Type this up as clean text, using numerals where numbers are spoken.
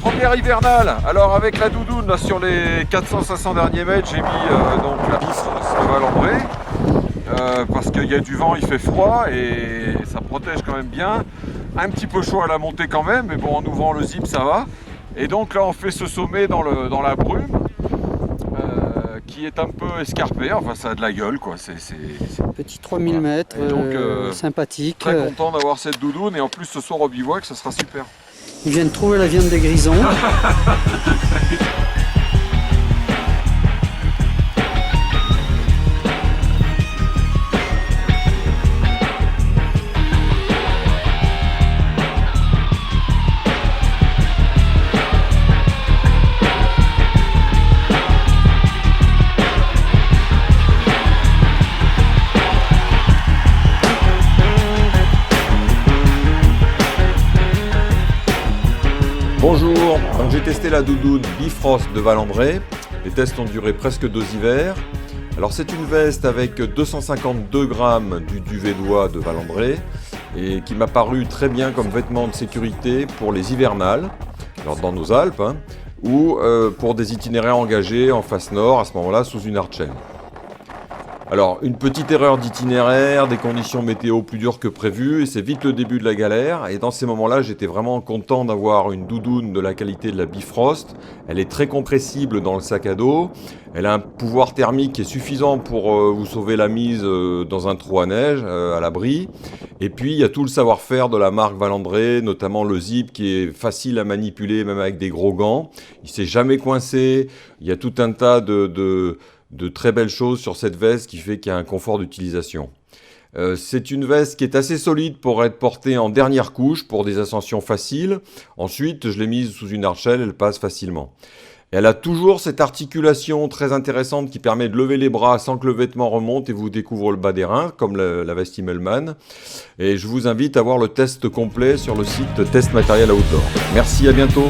première hivernale. Alors avec la doudoune là, sur les 400-500 derniers mètres, j'ai mis donc la Bifrost de Valandré parce qu'il y a du vent, il fait froid et ça protège quand même bien. Un petit peu chaud à la montée quand même, mais bon, en ouvrant le zip ça va. Et donc là on fait ce sommet dans la brume qui est un peu escarpé, enfin ça a de la gueule quoi. Petit 3000 mètres, donc, sympathique. Très content d'avoir cette doudoune et en plus ce soir au bivouac ça sera super. Ils viennent trouver la viande des grisons. Bonjour, donc j'ai testé la doudoune Bifrost de Valandré. Les tests ont duré presque 2 hivers. Alors c'est une veste avec 252 grammes du Duvédois de Valandré et qui m'a paru très bien comme vêtement de sécurité pour les hivernales, alors dans nos Alpes, ou pour des itinéraires engagés en face nord, à ce moment-là sous une archène. Alors, une petite erreur d'itinéraire, des conditions météo plus dures que prévu, et c'est vite le début de la galère. Et dans ces moments-là, j'étais vraiment content d'avoir une doudoune de la qualité de la Bifrost. Elle est très compressible dans le sac à dos. Elle a un pouvoir thermique qui est suffisant pour vous sauver la mise dans un trou à neige, à l'abri. Et puis, il y a tout le savoir-faire de la marque Valandré, notamment le zip qui est facile à manipuler, même avec des gros gants. Il ne s'est jamais coincé. Il y a tout un tas de très belles choses sur cette veste qui fait qu'il y a un confort d'utilisation. C'est une veste qui est assez solide pour être portée en dernière couche pour des ascensions faciles. Ensuite, je l'ai mise sous une archelle, elle passe facilement. Elle a toujours cette articulation très intéressante qui permet de lever les bras sans que le vêtement remonte et vous découvre le bas des reins, comme la veste Immelmann. Et je vous invite à voir le test complet sur le site Test Matériel Outdoor. Merci, à bientôt.